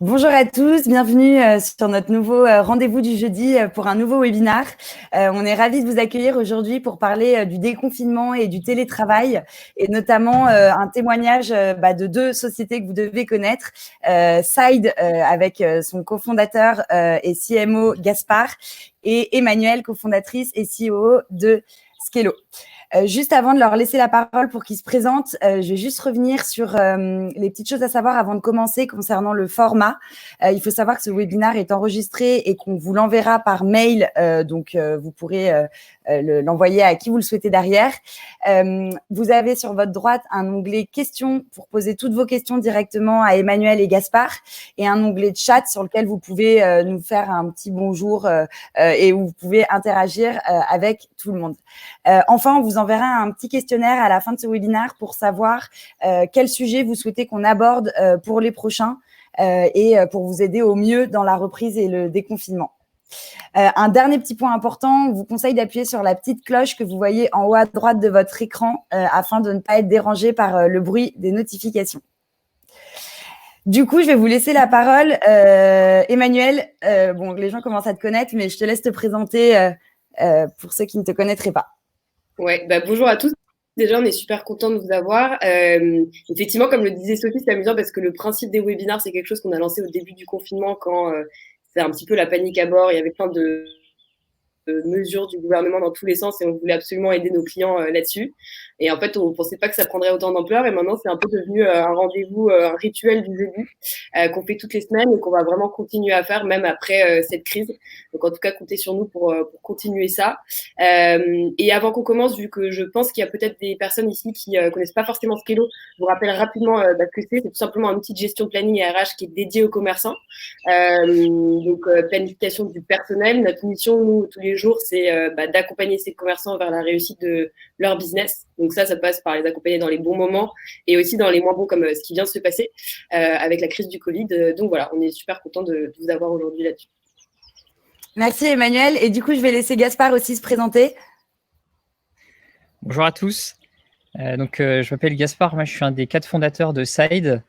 Bonjour à tous, bienvenue sur notre nouveau rendez-vous du jeudi pour un nouveau webinaire. On est ravis de vous accueillir aujourd'hui pour parler du déconfinement et du télétravail et notamment un témoignage de deux sociétés que vous devez connaître. Side avec son cofondateur et CMO Gaspard et Emmanuel, cofondatrice et CEO de Skello. Juste avant de leur laisser la parole pour qu'ils se présentent, je vais juste revenir sur les petites choses à savoir avant de commencer concernant le format. Il faut savoir que ce webinaire est enregistré et qu'on vous l'enverra par mail, donc vous pourrez l'envoyer à qui vous le souhaitez derrière. Vous avez sur votre droite un onglet questions pour poser toutes vos questions directement à Emmanuel et Gaspard et un onglet de chat sur lequel vous pouvez nous faire un petit bonjour et où vous pouvez interagir avec tout le monde. Enfin, on vous enverra un petit questionnaire à la fin de ce webinaire pour savoir quel sujet vous souhaitez qu'on aborde pour les prochains et pour vous aider au mieux dans la reprise et le déconfinement. Un dernier petit point important, on vous conseille d'appuyer sur la petite cloche que vous voyez en haut à droite de votre écran afin de ne pas être dérangé par le bruit des notifications. Du coup, je vais vous laisser la parole. Emmanuel, bon, les gens commencent à te connaître, mais je te laisse te présenter pour ceux qui ne te connaîtraient pas. Ouais, bonjour à tous. Déjà, on est super content de vous avoir. Effectivement, comme le disait Sophie, c'est amusant parce que le principe des webinars, c'est quelque chose qu'on a lancé au début du confinement quand c'est un petit peu la panique à bord. Il y avait plein de mesures du gouvernement dans tous les sens et on voulait absolument aider nos clients là-dessus. Et en fait, on ne pensait pas que ça prendrait autant d'ampleur et maintenant, c'est un peu devenu un rendez-vous, un rituel du jeudi qu'on fait toutes les semaines et qu'on va vraiment continuer à faire même après cette crise. Donc, en tout cas, comptez sur nous pour continuer ça. Et avant qu'on commence, vu que je pense qu'il y a peut-être des personnes ici qui connaissent pas forcément Skello, je vous rappelle rapidement ce que c'est. C'est tout simplement un outil de gestion planning et RH qui est dédié aux commerçants. Donc, planification du personnel. Notre mission, nous, tous les jours, c'est d'accompagner ces commerçants vers la réussite de leur business. Donc ça passe par les accompagner dans les bons moments et aussi dans les moins bons, comme ce qui vient de se passer avec la crise du Covid. Donc voilà, on est super content de vous avoir aujourd'hui là-dessus. Merci Emmanuel. Et du coup, je vais laisser Gaspard aussi se présenter. Bonjour à tous. Je m'appelle Gaspard. Moi, je suis un des 4 fondateurs de Side.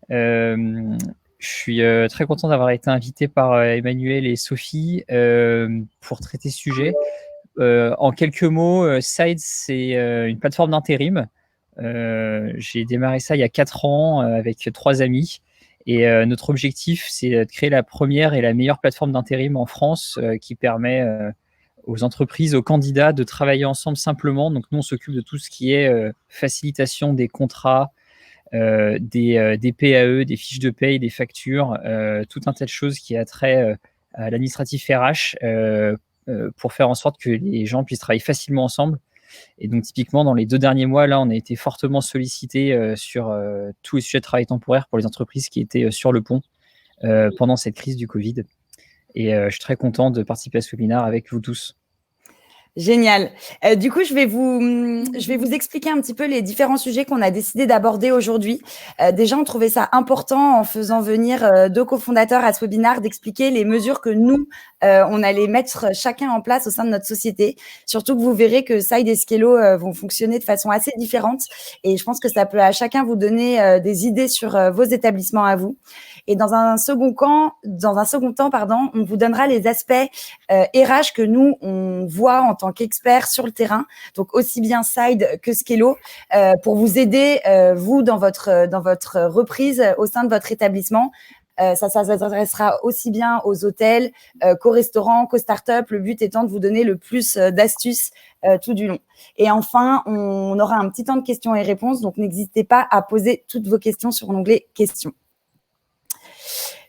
Je suis très content d'avoir été invité par Emmanuel et Sophie pour traiter ce sujet. En quelques mots, Side, c'est une plateforme d'intérim. J'ai démarré ça il y a 4 ans avec 3 amis. Et notre objectif, c'est de créer la première et la meilleure plateforme d'intérim en France qui permet aux entreprises, aux candidats de travailler ensemble simplement. Donc, nous, on s'occupe de tout ce qui est facilitation des contrats, des PAE, des fiches de paye, des factures, tout un tas de choses qui a trait à l'administratif RH pour faire en sorte que les gens puissent travailler facilement ensemble. Et donc, typiquement, dans les 2 derniers mois, là, on a été fortement sollicité sur tous les sujets de travail temporaire pour les entreprises qui étaient sur le pont pendant cette crise du Covid. Et je suis très content de participer à ce webinaire avec vous tous. Génial. Du coup, je vais vous expliquer un petit peu les différents sujets qu'on a décidé d'aborder aujourd'hui. Déjà, on trouvait ça important en faisant venir 2 cofondateurs à ce webinaire d'expliquer les mesures que nous, on allait mettre chacun en place au sein de notre société. Surtout que vous verrez que Side et Skello vont fonctionner de façon assez différente. Et je pense que ça peut à chacun vous donner des idées sur vos établissements à vous. Et dans un second temps, on vous donnera les aspects RH que nous, on voit en tant qu'experts sur le terrain, donc aussi bien Side que Skello, pour vous aider, vous, dans votre reprise au sein de votre établissement. Ça s'adressera aussi bien aux hôtels qu'aux restaurants, qu'aux startups, le but étant de vous donner le plus d'astuces tout du long. Et enfin, on aura un petit temps de questions et réponses, donc n'hésitez pas à poser toutes vos questions sur l'onglet questions.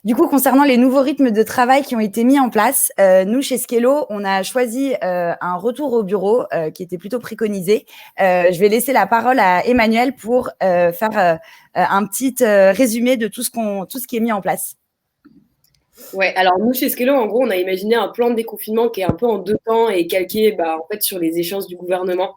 Du coup, concernant les nouveaux rythmes de travail qui ont été mis en place, nous, chez Skello, on a choisi un retour au bureau qui était plutôt préconisé. Je vais laisser la parole à Emmanuel pour faire un petit résumé de tout ce qui est mis en place. Ouais, alors nous chez Skello, en gros, on a imaginé un plan de déconfinement qui est un peu en 2 temps et calqué en fait, sur les échéances du gouvernement.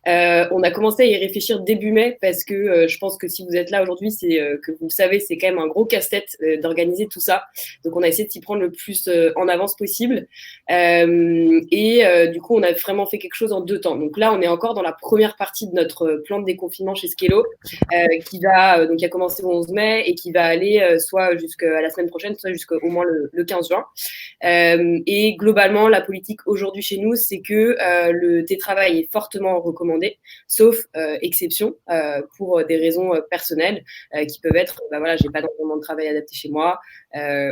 On a commencé à y réfléchir début mai parce que je pense que si vous êtes là aujourd'hui, c'est que vous le savez, c'est quand même un gros casse-tête d'organiser tout ça. Donc on a essayé de s'y prendre le plus en avance possible. Du coup, on a vraiment fait quelque chose en 2 temps. Donc là, on est encore dans la première partie de notre plan de déconfinement chez Skello qui a commencé le 11 mai et qui va aller soit jusqu'à la semaine prochaine, soit jusqu'au moins le 15 juin. Et globalement, la politique aujourd'hui chez nous, c'est que le télétravail est fortement recommandé, sauf exception pour des raisons personnelles qui peuvent être, j'ai pas d'environnement de travail adapté chez moi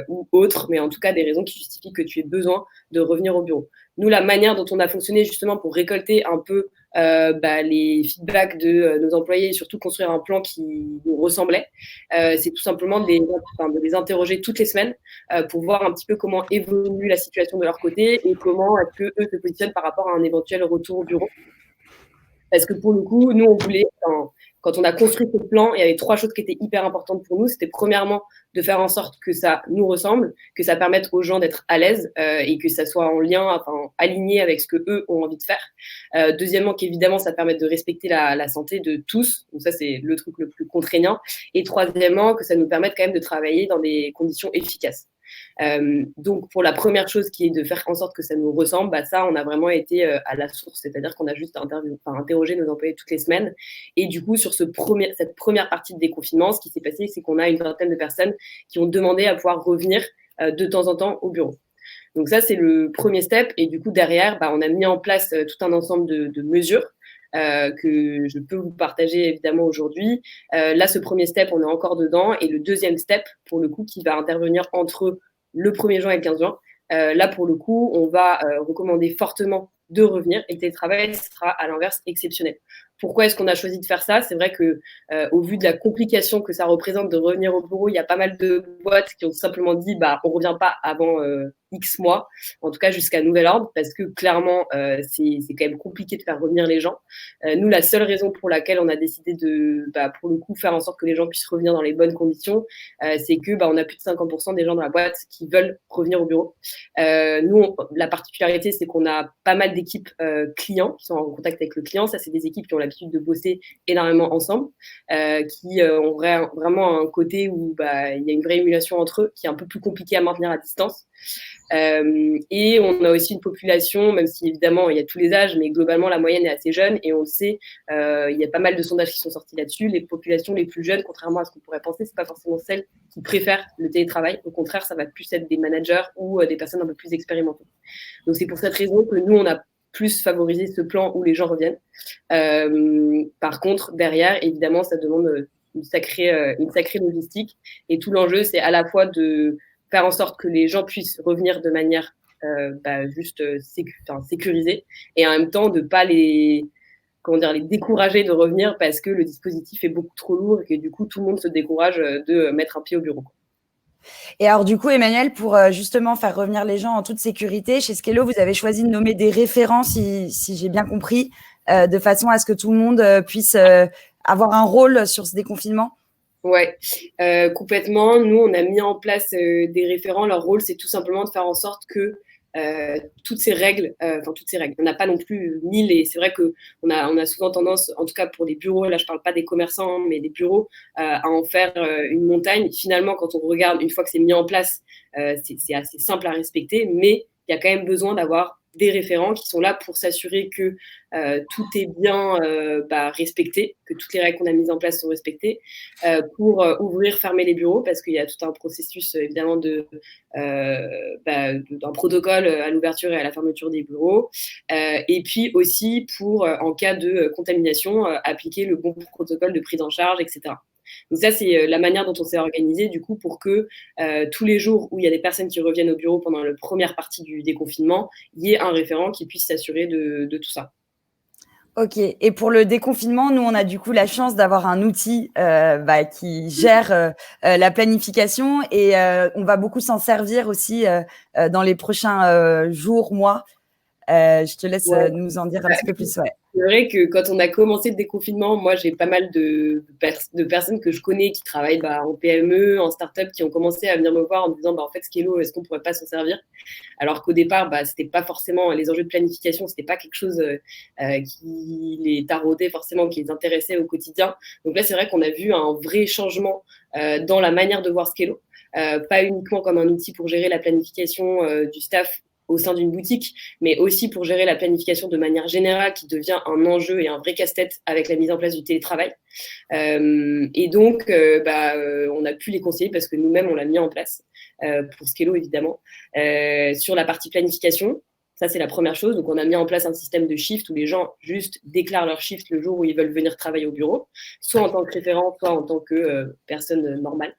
ou autre, mais en tout cas des raisons qui justifient que tu aies besoin de revenir au bureau. Nous, la manière dont on a fonctionné justement pour récolter un peu les feedbacks de nos employés et surtout construire un plan qui nous ressemblait, c'est tout simplement de les interroger toutes les semaines pour voir un petit peu comment évolue la situation de leur côté et comment est-ce que eux se positionnent par rapport à un éventuel retour au bureau. Parce que pour le coup, nous, on voulait, quand on a construit ce plan, il y avait 3 choses qui étaient hyper importantes pour nous. C'était premièrement de faire en sorte que ça nous ressemble, que ça permette aux gens d'être à l'aise et que ça soit en lien, aligné avec ce que eux ont envie de faire. Deuxièmement, qu'évidemment, ça permette de respecter la santé de tous. Donc ça, c'est le truc le plus contraignant. Et troisièmement, que ça nous permette quand même de travailler dans des conditions efficaces. Donc pour la première chose qui est de faire en sorte que ça nous ressemble, ça on a vraiment été à la source, c'est-à-dire qu'on a juste interrogé nos employés toutes les semaines et du coup sur cette première partie de déconfinement, ce qui s'est passé, c'est qu'on a une vingtaine de personnes qui ont demandé à pouvoir revenir de temps en temps au bureau. Donc ça c'est le premier step et du coup derrière on a mis en place tout un ensemble de mesures que je peux vous partager évidemment aujourd'hui. Là, ce premier step, on est encore dedans. Et le deuxième step, pour le coup, qui va intervenir entre le 1er juin et le 15 juin, là, pour le coup, on va recommander fortement de revenir et le télétravail sera à l'inverse exceptionnel. Pourquoi est-ce qu'on a choisi de faire ça? C'est vrai que au vu de la complication que ça représente de revenir au bureau, il y a pas mal de boîtes qui ont simplement dit on revient pas avant X mois, en tout cas jusqu'à nouvel ordre, parce que clairement c'est quand même compliqué de faire revenir les gens. Nous, la seule raison pour laquelle on a décidé de pour le coup faire en sorte que les gens puissent revenir dans les bonnes conditions, c'est que on a plus de 50% des gens dans la boîte qui veulent revenir au bureau. Nous, la particularité, c'est qu'on a pas mal d'équipes clients qui sont en contact avec le client. Ça, c'est des équipes qui ont l'habitude de bosser énormément ensemble, qui ont vraiment un côté où il y a une vraie émulation entre eux, qui est un peu plus compliqué à maintenir à distance. Et on a aussi une population, même si évidemment il y a tous les âges, mais globalement la moyenne est assez jeune et on le sait, il y a pas mal de sondages qui sont sortis là-dessus. Les populations les plus jeunes, contrairement à ce qu'on pourrait penser, c'est pas forcément celles qui préfèrent le télétravail. Au contraire, ça va plus être des managers ou des personnes un peu plus expérimentées. Donc c'est pour cette raison que nous on a plus favorisé ce plan où les gens reviennent. Par contre, derrière, évidemment, ça demande une sacrée logistique et tout l'enjeu, c'est à la fois de faire en sorte que les gens puissent revenir de manière juste sécurisée et en même temps de ne pas les décourager de revenir parce que le dispositif est beaucoup trop lourd et que du coup tout le monde se décourage de mettre un pied au bureau. Et alors du coup, Emmanuel, pour justement faire revenir les gens en toute sécurité, chez Skello, vous avez choisi de nommer des référents, si j'ai bien compris, de façon à ce que tout le monde puisse avoir un rôle sur ce déconfinement. Ouais, complètement. Nous, on a mis en place des référents. Leur rôle, c'est tout simplement de faire en sorte que toutes ces règles, on n'a pas non plus 1000 et c'est vrai qu'on a souvent tendance, en tout cas pour les bureaux, là je parle pas des commerçants, mais des bureaux, à en faire une montagne. Finalement, quand on regarde, une fois que c'est mis en place, c'est assez simple à respecter, mais il y a quand même besoin d'avoir des référents qui sont là pour s'assurer que tout est bien respecté, que toutes les règles qu'on a mises en place sont respectées, pour ouvrir, fermer les bureaux, parce qu'il y a tout un processus évidemment d'un protocole à l'ouverture et à la fermeture des bureaux, et puis aussi pour, en cas de contamination, appliquer le bon protocole de prise en charge, etc. Donc ça, c'est la manière dont on s'est organisé du coup pour que tous les jours où il y a des personnes qui reviennent au bureau pendant la première partie du déconfinement, il y ait un référent qui puisse s'assurer de tout ça. Ok. Et pour le déconfinement, nous, on a du coup la chance d'avoir un outil qui gère la planification et on va beaucoup s'en servir aussi dans les prochains jours, mois. Je te laisse nous en dire un petit peu plus. Ouais. c'est vrai que quand on a commencé le déconfinement, moi, j'ai pas mal de personnes que je connais qui travaillent en PME, en start-up, qui ont commencé à venir me voir en me disant, en fait, Skélo, est-ce qu'on pourrait pas s'en servir? Alors qu'au départ, c'était pas forcément les enjeux de planification, c'était pas quelque chose qui les taraudait forcément, qui les intéressait au quotidien. Donc là, c'est vrai qu'on a vu un vrai changement dans la manière de voir Skélo. Pas uniquement comme un outil pour gérer la planification du staff au sein d'une boutique, mais aussi pour gérer la planification de manière générale, qui devient un enjeu et un vrai casse-tête avec la mise en place du télétravail. Et donc, on a pu les conseiller parce que nous-mêmes, on l'a mis en place, pour Skélo, évidemment. Sur la partie planification, ça, c'est la première chose. Donc, on a mis en place un système de shift où les gens juste déclarent leur shift le jour où ils veulent venir travailler au bureau, soit en tant que référent, soit en tant que personne normale.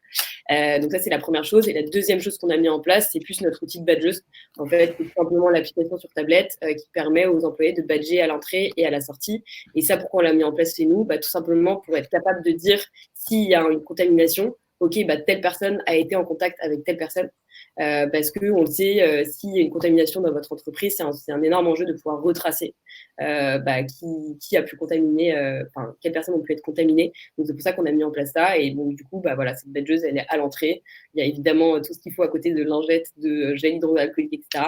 Donc ça, c'est la première chose. Et la deuxième chose qu'on a mis en place, c'est plus notre outil de badgeuse. En fait, c'est simplement l'application sur tablette qui permet aux employés de badger à l'entrée et à la sortie. Et ça, pourquoi on l'a mis en place chez nous? Tout simplement pour être capable de dire s'il y a une contamination, OK, telle personne a été en contact avec telle personne. Parce qu'on le sait, s'il y a une contamination dans votre entreprise, c'est un énorme enjeu de pouvoir retracer qui a pu contaminer, quelles personnes ont pu être contaminées. Donc, c'est pour ça qu'on a mis en place ça. Et donc, du coup, cette badgeuse, elle est à l'entrée. Il y a évidemment tout ce qu'il faut à côté de lingettes, de gel hydroalcoolique, etc.,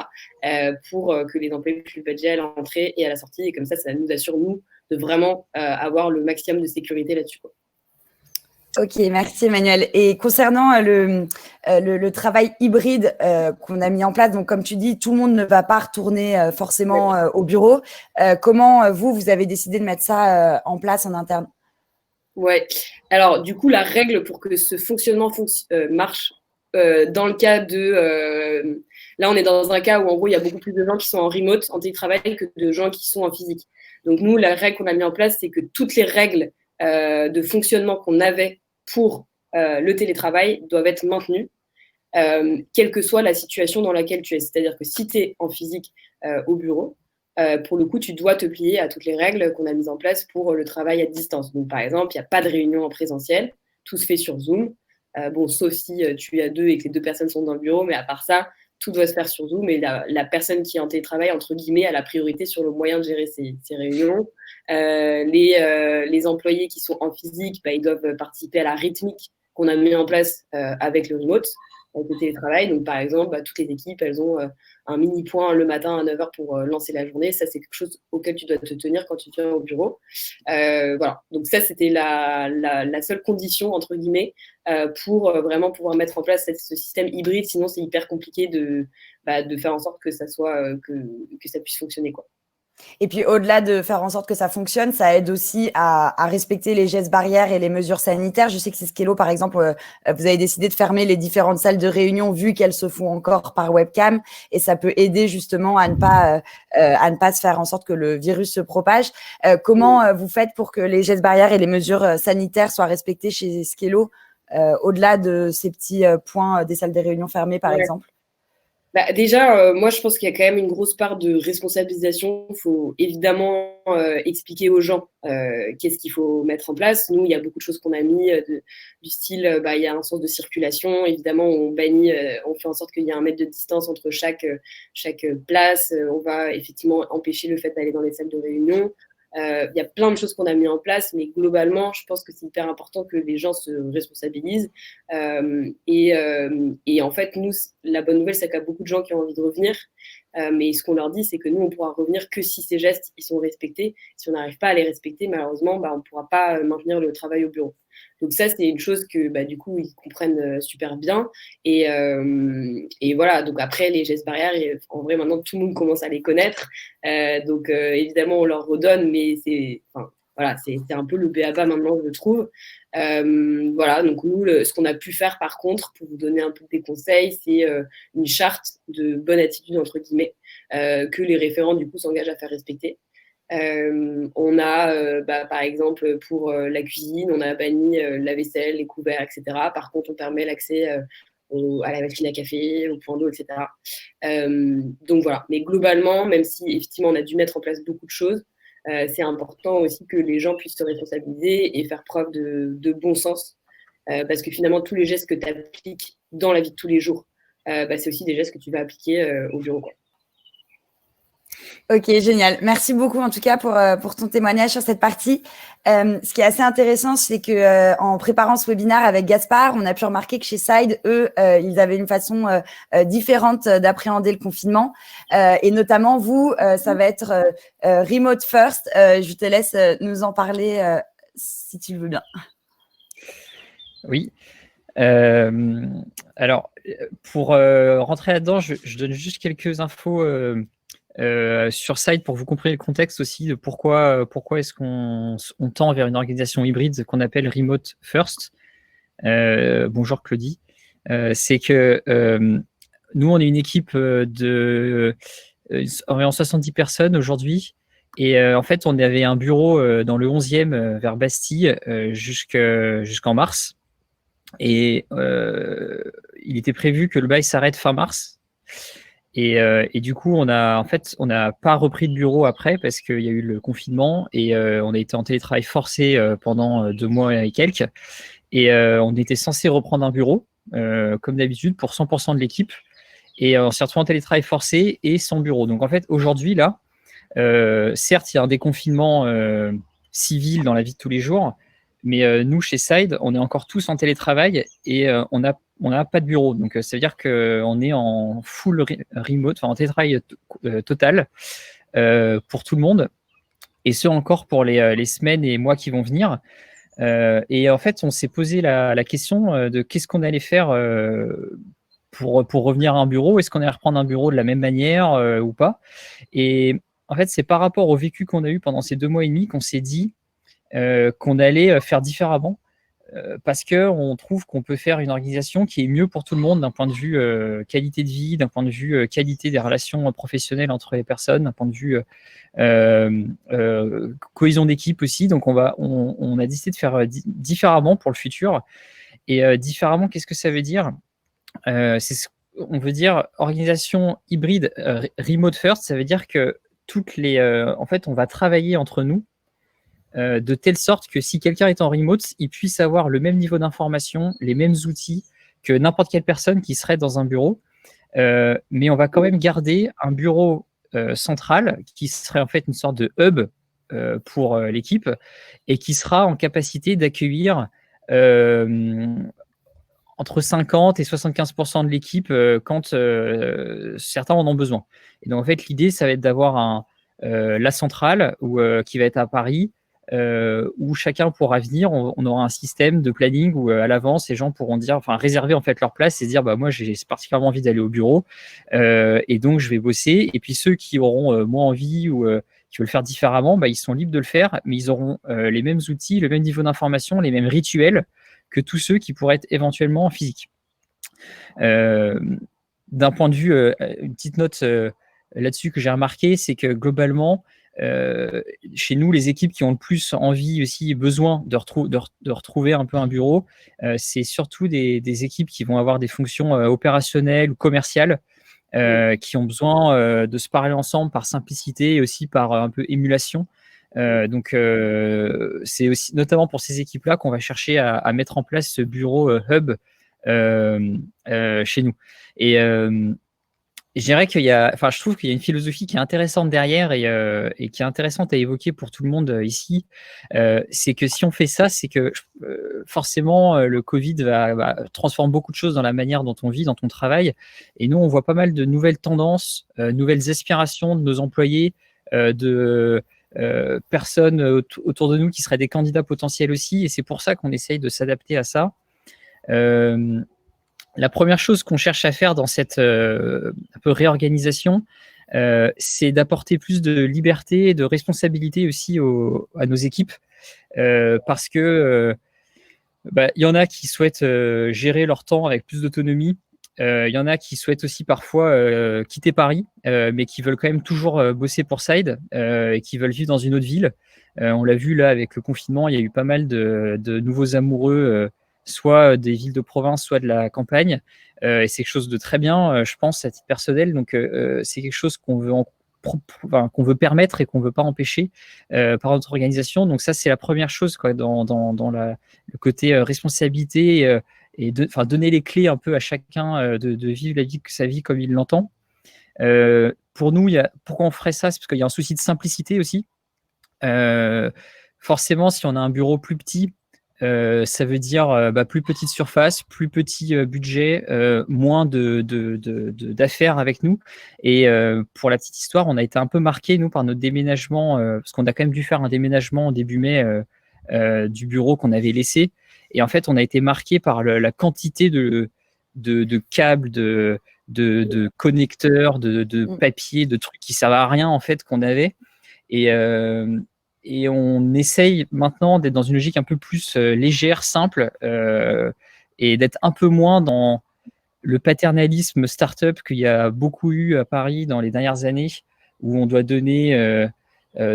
pour que les employés puissent badger à l'entrée et à la sortie. Et comme ça nous assure, nous, de vraiment avoir le maximum de sécurité là-dessus, quoi. Ok, merci Emmanuel. Et concernant le travail hybride qu'on a mis en place, donc comme tu dis, tout le monde ne va pas retourner forcément au bureau. Comment vous avez décidé de mettre ça en place en interne? Ouais. Alors, du coup, la règle pour que ce fonctionnement marche, dans le cas de... là, on est dans un cas où, en gros, il y a beaucoup plus de gens qui sont en remote, en télétravail, que de gens qui sont en physique. Donc, nous, la règle qu'on a mis en place, c'est que toutes les règles de fonctionnement qu'on avait pour le télétravail doivent être maintenues, quelle que soit la situation dans laquelle tu es. C'est-à-dire que si tu es en physique au bureau, pour le coup, tu dois te plier à toutes les règles qu'on a mises en place pour le travail à distance. Donc, par exemple, il n'y a pas de réunion en présentiel, tout se fait sur Zoom. Sauf si tu as deux et que les deux personnes sont dans le bureau, mais à part ça, tout doit se faire sur Zoom et la personne qui est en télétravail, entre guillemets, a la priorité sur le moyen de gérer ces réunions. Les employés qui sont en physique, ils doivent participer à la rythmique qu'on a mis en place avec le remote, avec le télétravail. Donc, par exemple, toutes les équipes, elles ont un mini point le matin à 9h pour lancer la journée. Ça, c'est quelque chose auquel tu dois te tenir quand tu viens au bureau. Voilà. Donc, ça, c'était la seule condition, entre guillemets, pour vraiment pouvoir mettre en place ce système hybride. Sinon, c'est hyper compliqué de faire en sorte que ça soit que ça puisse fonctionner, quoi. Et puis, au-delà de faire en sorte que ça fonctionne, ça aide aussi à respecter les gestes barrières et les mesures sanitaires. Je sais que c'est Skélo, par exemple, vous avez décidé de fermer les différentes salles de réunion vu qu'elles se font encore par webcam, et ça peut aider justement à ne pas se faire en sorte que le virus se propage. Comment vous faites pour que les gestes barrières et les mesures sanitaires soient respectées chez Skélo, au-delà de ces petits points des salles de réunion fermées, par exemple? Déjà, moi, je pense qu'il y a quand même une grosse part de responsabilisation. Il faut évidemment expliquer aux gens qu'est-ce qu'il faut mettre en place. Nous, il y a beaucoup de choses qu'on a mis du style, il y a un sens de circulation. Évidemment, on bannit, on fait en sorte qu'il y ait 1 mètre de distance entre chaque place. On va effectivement empêcher le fait d'aller dans les salles de réunion. Il y a plein de choses qu'on a mis en place, mais globalement, je pense que c'est hyper important que les gens se responsabilisent. Et en fait, nous, la bonne nouvelle, c'est qu'il y a beaucoup de gens qui ont envie de revenir. Mais ce qu'on leur dit, c'est que nous, on pourra revenir que si ces gestes ils sont respectés. Si on n'arrive pas à les respecter, malheureusement, on ne pourra pas maintenir le travail au bureau. Donc ça, c'est une chose que du coup, ils comprennent super bien. Et voilà, donc après, les gestes barrières, en vrai, maintenant, tout le monde commence à les connaître. Donc évidemment, on leur redonne, mais c'est un peu le b.a.-ba maintenant, je trouve. Voilà, donc nous, ce qu'on a pu faire, par contre, pour vous donner un peu des conseils, c'est une charte de bonne attitude, entre guillemets, que les référents, du coup, s'engagent à faire respecter. On a, par exemple, pour la cuisine, on a banni la vaisselle, les couverts, etc. Par contre, on permet l'accès à la machine à café, au point d'eau, etc. Donc voilà. Mais globalement, même si effectivement on a dû mettre en place beaucoup de choses, c'est important aussi que les gens puissent se responsabiliser et faire preuve de bon sens. Parce que finalement, tous les gestes que tu appliques dans la vie de tous les jours, c'est aussi des gestes que tu vas appliquer au bureau, quoi. Ok, génial. Merci beaucoup en tout cas pour ton témoignage sur cette partie. Ce qui est assez intéressant, c'est que en préparant ce webinaire avec Gaspard, on a pu remarquer que chez Side, eux, ils avaient une façon différente d'appréhender le confinement. Et notamment, vous, ça va être remote first. Je te laisse nous en parler si tu le veux bien. Oui. Alors, pour rentrer là-dedans, je donne juste quelques infos sur Side pour que vous compreniez le contexte aussi de pourquoi est-ce qu'on tend vers une organisation hybride qu'on appelle Remote First. Bonjour Claudie. C'est que nous, on est une équipe de environ 70 personnes aujourd'hui. Et en fait, on avait un bureau dans le 11e vers Bastille jusqu'en mars. Et il était prévu que le bail s'arrête fin mars. Et du coup, on n'a pas repris de bureau après parce qu'il y a eu le confinement et on a été en télétravail forcé pendant 2 mois et quelques. Et on était censé reprendre un bureau, comme d'habitude, pour 100% de l'équipe. Et on s'est retrouvé en télétravail forcé et sans bureau. Donc en fait, aujourd'hui, là, certes, il y a un déconfinement civil dans la vie de tous les jours, mais nous, chez Side, on est encore tous en télétravail et on n'a pas de bureau. Donc, ça veut dire qu'on est en full remote, enfin en télétravail total pour tout le monde. Et ce, encore pour les semaines et mois qui vont venir. Et en fait, on s'est posé la question de qu'est-ce qu'on allait faire pour revenir à un bureau. Est-ce qu'on allait reprendre un bureau de la même manière ou pas? Et en fait, c'est par rapport au vécu qu'on a eu pendant ces 2 mois et demi qu'on s'est dit qu'on allait faire différemment parce qu'on trouve qu'on peut faire une organisation qui est mieux pour tout le monde d'un point de vue qualité de vie, d'un point de vue qualité des relations professionnelles entre les personnes, d'un point de vue cohésion d'équipe aussi. Donc, on a décidé de faire différemment pour le futur. Et différemment, qu'est-ce que ça veut dire? On veut dire organisation hybride remote first. Ça veut dire que en fait, on va travailler entre nous de telle sorte que si quelqu'un est en remote, il puisse avoir le même niveau d'information, les mêmes outils que n'importe quelle personne qui serait dans un bureau. Mais on va quand même garder un bureau central qui serait en fait une sorte de hub pour l'équipe et qui sera en capacité d'accueillir entre 50 et 75% de l'équipe quand certains en ont besoin. Et donc, en fait, l'idée, ça va être d'avoir la centrale qui va être à Paris, où chacun pourra venir. On aura un système de planning où à l'avance, les gens pourront réserver en fait leur place et se dire, bah, moi, j'ai particulièrement envie d'aller au bureau et donc je vais bosser. Et puis, ceux qui auront moins envie ou qui veulent le faire différemment, bah, ils sont libres de le faire, mais ils auront les mêmes outils, le même niveau d'information, les mêmes rituels que tous ceux qui pourraient être éventuellement en physique. D'un point de vue, une petite note là-dessus que j'ai remarqué, c'est que globalement, chez nous, les équipes qui ont le plus envie aussi, besoin de retrouver un peu un bureau, c'est surtout des équipes qui vont avoir des fonctions opérationnelles ou commerciales, qui ont besoin de se parler ensemble par simplicité et aussi par un peu émulation. Donc, c'est aussi notamment pour ces équipes-là qu'on va chercher à mettre en place ce bureau hub chez nous. Et je dirais je trouve qu'il y a une philosophie qui est intéressante derrière et qui est intéressante à évoquer pour tout le monde ici. C'est que si on fait ça, c'est que forcément le Covid va transformer beaucoup de choses dans la manière dont on vit, dont on travaille. Et nous, on voit pas mal de nouvelles tendances, nouvelles aspirations de nos employés, de personnes autour de nous qui seraient des candidats potentiels aussi, et c'est pour ça qu'on essaye de s'adapter à ça. La première chose qu'on cherche à faire dans cette un peu réorganisation, c'est d'apporter plus de liberté et de responsabilité aussi à nos équipes, parce que y en a qui souhaitent gérer leur temps avec plus d'autonomie. Il y en a qui souhaitent aussi parfois quitter Paris, mais qui veulent quand même toujours bosser pour Side et qui veulent vivre dans une autre ville. On l'a vu là avec le confinement, il y a eu pas mal de nouveaux amoureux, soit des villes de province, soit de la campagne. Et c'est quelque chose de très bien, je pense, à titre personnel. Donc, c'est quelque chose qu'on veut permettre et qu'on ne veut pas empêcher par notre organisation. Donc, ça, c'est la première chose quoi, dans le côté responsabilité et donner les clés un peu à chacun de vivre sa vie comme il l'entend. Pour nous, pourquoi on ferait ça? C'est parce qu'il y a un souci de simplicité aussi. Forcément, si on a un bureau plus petit, ça veut dire plus petite surface, plus petit budget, moins d'affaires avec nous. Et pour la petite histoire, on a été un peu marqué, nous, par notre déménagement, parce qu'on a quand même dû faire un déménagement au début mai du bureau qu'on avait laissé. Et en fait, on a été marqué par la quantité de câbles, de connecteurs, de papier, de trucs qui servent à rien, en fait, qu'on avait. Et on essaye maintenant d'être dans une logique un peu plus légère, simple, et d'être un peu moins dans le paternalisme startup qu'il y a beaucoup eu à Paris dans les dernières années, où on doit donner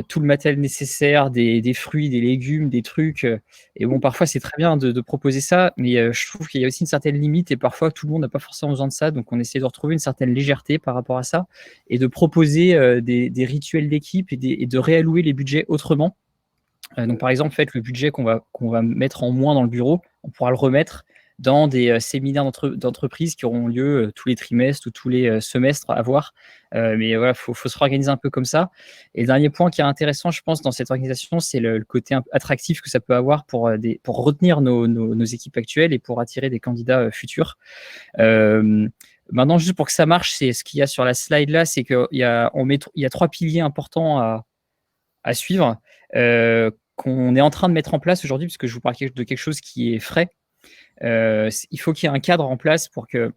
tout le matériel nécessaire, des fruits, des légumes, des trucs. Et bon, parfois, c'est très bien de proposer ça, mais je trouve qu'il y a aussi une certaine limite et parfois, tout le monde n'a pas forcément besoin de ça. Donc, on essaie de retrouver une certaine légèreté par rapport à ça et de proposer des rituels d'équipe et de réallouer les budgets autrement. Donc, par exemple, en fait, le budget qu'on va mettre en moins dans le bureau, on pourra le remettre dans des séminaires d'entreprise qui auront lieu tous les trimestres ou tous les semestres à voir. Mais voilà, faut se réorganiser un peu comme ça. Et le dernier point qui est intéressant, je pense, dans cette organisation, c'est le côté attractif que ça peut avoir pour retenir nos équipes actuelles et pour attirer des candidats futurs. Maintenant, juste pour que ça marche, c'est ce qu'il y a sur la slide là, c'est qu'il y a 3 piliers importants à suivre, qu'on est en train de mettre en place aujourd'hui, puisque je vous parle de quelque chose qui est frais. Il faut qu'il y ait un cadre en place pour que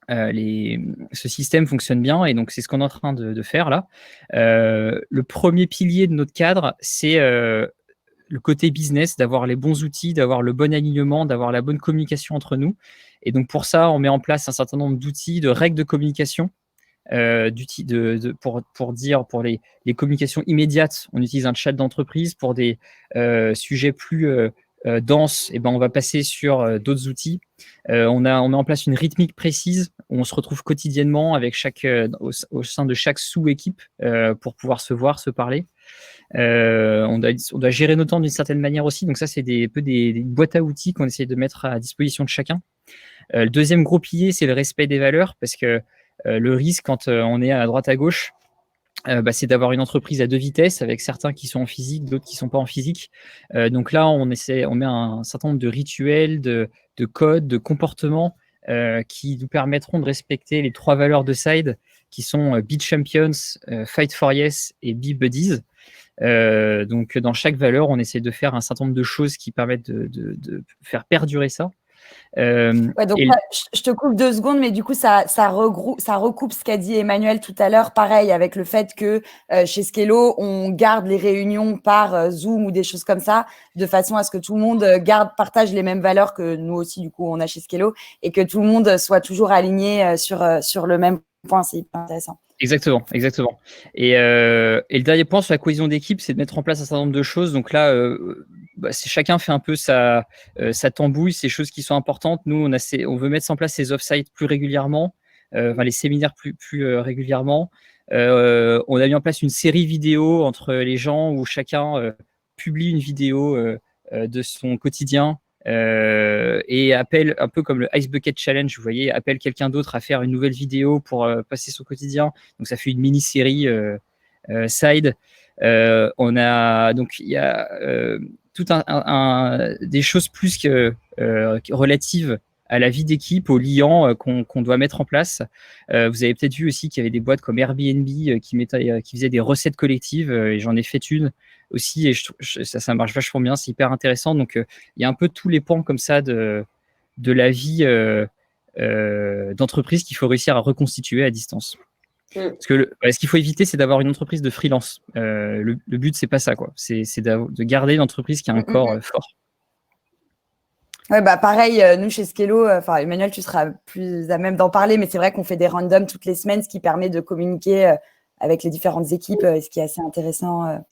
ce système fonctionne bien, et donc c'est ce qu'on est en train de faire là. Le premier pilier de notre cadre, c'est le côté business, d'avoir les bons outils, d'avoir le bon alignement, d'avoir la bonne communication entre nous. Et donc pour ça, on met en place un certain nombre d'outils, de règles de communication, pour les communications immédiates, on utilise un chat d'entreprise. Pour des sujets plus denses, on va passer sur d'autres outils. On met en place une rythmique précise où on se retrouve quotidiennement avec au sein de chaque sous-équipe pour pouvoir se voir, se parler. On doit gérer nos temps d'une certaine manière aussi. Donc ça, c'est des boîtes à outils qu'on essaie de mettre à disposition de chacun. Le deuxième gros pilier, c'est le respect des valeurs, parce que le risque quand on est à droite à gauche, c'est d'avoir une entreprise à 2 vitesses, avec certains qui sont en physique, d'autres qui ne sont pas en physique. Donc là, on met un certain nombre de rituels, de codes, de comportements qui nous permettront de respecter les 3 valeurs de Side, qui sont Be Champions, Fight for Yes et Be Buddies. Donc dans chaque valeur, on essaie de faire un certain nombre de choses qui permettent de faire perdurer ça. Donc là, je te coupe 2 secondes, mais du coup, ça recoupe ce qu'a dit Emmanuel tout à l'heure, pareil, avec le fait que chez Skello, on garde les réunions par Zoom ou des choses comme ça, de façon à ce que tout le monde partage les mêmes valeurs que nous aussi, du coup, on a chez Skello, et que tout le monde soit toujours aligné sur le même point. C'est hyper intéressant. Exactement. Et le dernier point sur la cohésion d'équipe, c'est de mettre en place un certain nombre de choses. Donc là, chacun fait un peu sa tambouille, ces choses qui sont importantes. Nous, on veut mettre en place ces off-site plus régulièrement, les séminaires plus régulièrement. On a mis en place une série vidéo entre les gens où chacun publie une vidéo de son quotidien. Et appelle, un peu comme le Ice Bucket Challenge, vous voyez, appelle quelqu'un d'autre à faire une nouvelle vidéo pour passer son quotidien. Donc ça fait une mini-série Side. Il y a tout des choses plus que relatives à la vie d'équipe, aux liants qu'on doit mettre en place. Vous avez peut-être vu aussi qu'il y avait des boîtes comme Airbnb qui faisaient des recettes collectives, et j'en ai fait une aussi, et ça marche vachement bien, c'est hyper intéressant. Donc il y a un peu tous les pans comme ça de la vie d'entreprise qu'il faut réussir à reconstituer à distance. Parce que ce qu'il faut éviter, c'est d'avoir une entreprise de freelance. Le but, c'est pas ça, quoi. C'est de garder une entreprise qui a un corps fort. Ouais, pareil, nous chez Skello, Emmanuel, tu seras plus à même d'en parler, mais c'est vrai qu'on fait des randoms toutes les semaines, ce qui permet de communiquer avec les différentes équipes, ce qui est assez intéressant.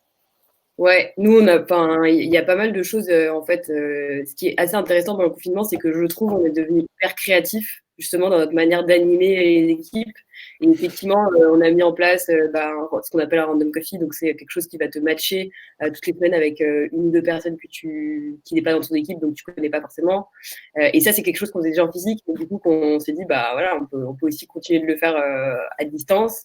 Ouais, nous, il y a pas mal de choses, en fait. Ce qui est assez intéressant dans le confinement, c'est que je trouve on est devenu hyper créatif, justement, dans notre manière d'animer les équipes. Et effectivement, on a mis en place ce qu'on appelle un random coffee. Donc, c'est quelque chose qui va te matcher toutes les semaines avec une ou deux personnes qui n'est pas dans ton équipe, donc tu connais pas forcément. Et ça, c'est quelque chose qu'on faisait déjà en physique. Donc, du coup, qu'on s'est dit, bah voilà, on peut aussi continuer de le faire à distance.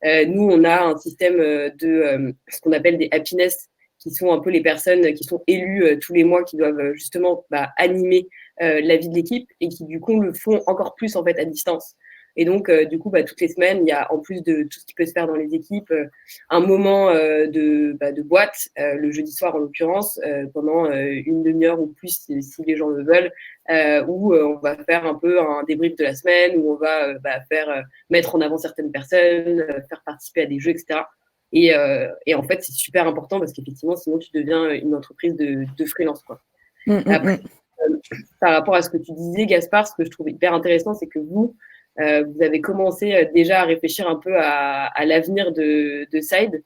Nous, on a un système de ce qu'on appelle des happiness qui sont un peu les personnes qui sont élues tous les mois, qui doivent justement animer la vie de l'équipe et qui du coup le font encore plus en fait à distance. Et donc du coup toutes les semaines, il y a en plus de tout ce qui peut se faire dans les équipes, un moment de boîte, le jeudi soir en l'occurrence, pendant une demi-heure ou plus si les gens le veulent, où on va faire un peu un débrief de la semaine, où on va faire mettre en avant certaines personnes, faire participer à des jeux, etc. Et en fait, c'est super important parce qu'effectivement, sinon, tu deviens une entreprise de freelance, quoi. Après, par rapport à ce que tu disais, Gaspard, ce que je trouve hyper intéressant, c'est que vous avez commencé déjà à réfléchir un peu à l'avenir de Side.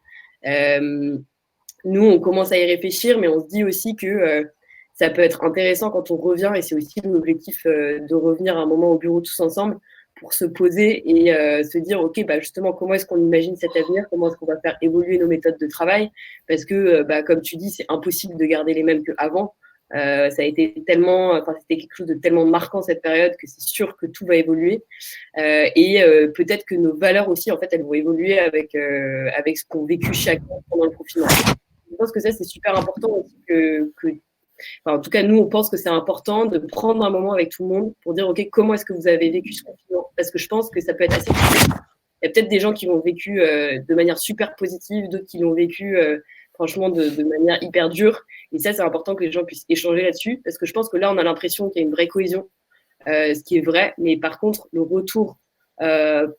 Nous, on commence à y réfléchir, mais on se dit aussi que ça peut être intéressant quand on revient, et c'est aussi l'objectif de revenir à un moment au bureau tous ensemble pour se poser et se dire, OK, justement, comment est-ce qu'on imagine cet avenir? Comment est-ce qu'on va faire évoluer nos méthodes de travail? Parce que, comme tu dis, c'est impossible de garder les mêmes qu'avant. Ça a été c'était quelque chose de tellement marquant cette période que c'est sûr que tout va évoluer. Et peut-être que nos valeurs aussi, en fait, elles vont évoluer avec ce qu'ont vécu chacun pendant le confinement. Je pense que ça, c'est super important aussi en tout cas, nous, on pense que c'est important de prendre un moment avec tout le monde pour dire, OK, comment est-ce que vous avez vécu ce confinement? Parce que je pense que ça peut être assez difficile. Il y a peut-être des gens qui l'ont vécu de manière super positive, d'autres qui l'ont vécu franchement de manière hyper dure. Et ça, c'est important que les gens puissent échanger là-dessus, parce que je pense que là, on a l'impression qu'il y a une vraie cohésion, ce qui est vrai. Mais par contre, le retour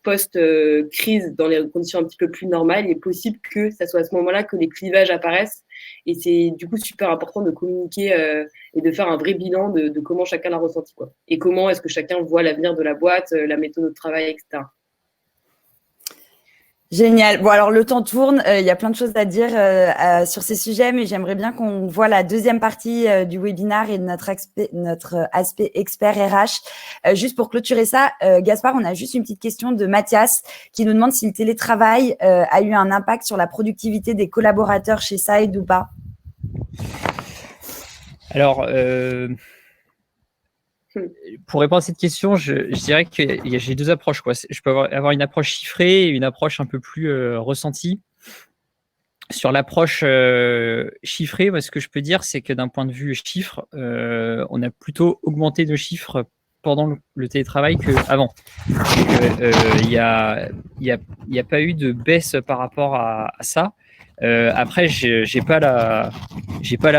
post-crise dans les conditions un petit peu plus normales, il est possible que ça soit à ce moment-là que les clivages apparaissent. Et c'est du coup super important de communiquer et de faire un vrai bilan de comment chacun l'a ressenti, quoi. Et comment est-ce que chacun voit l'avenir de la boîte, la méthode de travail, etc. Génial. Bon, alors le temps tourne, il y a plein de choses à dire sur ces sujets, mais j'aimerais bien qu'on voit la deuxième partie du webinaire et de notre aspect expert RH. Juste pour clôturer ça, Gaspard, on a juste une petite question de Mathias qui nous demande si le télétravail a eu un impact sur la productivité des collaborateurs chez Side ou pas. Alors, pour répondre à cette question, je dirais que j'ai deux approches, quoi. Je peux avoir une approche chiffrée et une approche un peu plus ressentie. Sur l'approche chiffrée, ce que je peux dire, c'est que d'un point de vue chiffre, on a plutôt augmenté nos chiffres pendant le télétravail qu'avant. Il n'y a pas eu de baisse par rapport à ça. Après, j'ai pas la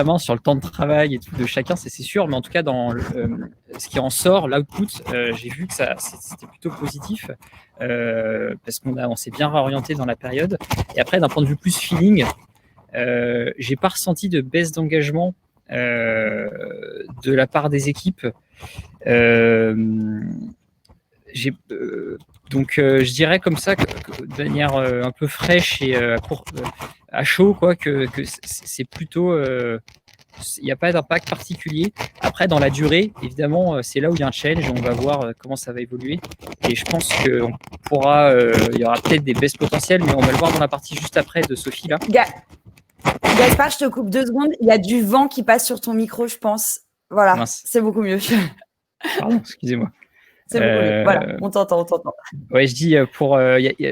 main sur le temps de travail et tout de chacun, c'est sûr, mais en tout cas dans ce qui en sort, l'output, j'ai vu que c'était plutôt positif parce qu'on s'est bien réorienté dans la période. Et après, d'un point de vue plus feeling, j'ai pas ressenti de baisse d'engagement de la part des équipes. Donc je dirais comme ça de manière un peu fraîche et à chaud, quoi, que c'est plutôt il n'y a pas d'impact particulier. Après, dans la durée, évidemment, c'est là où il y a un challenge. On va voir comment ça va évoluer. Et je pense qu'on pourra, il y aura peut-être des baisses potentielles, mais on va le voir dans la partie juste après de Sophie là. Gaspard, je te coupe 2 secondes. Il y a du vent qui passe sur ton micro, je pense. Voilà, c'est beaucoup mieux. Pardon, excusez-moi. C'est beaucoup mieux. Voilà, on t'entend. Ouais, je dis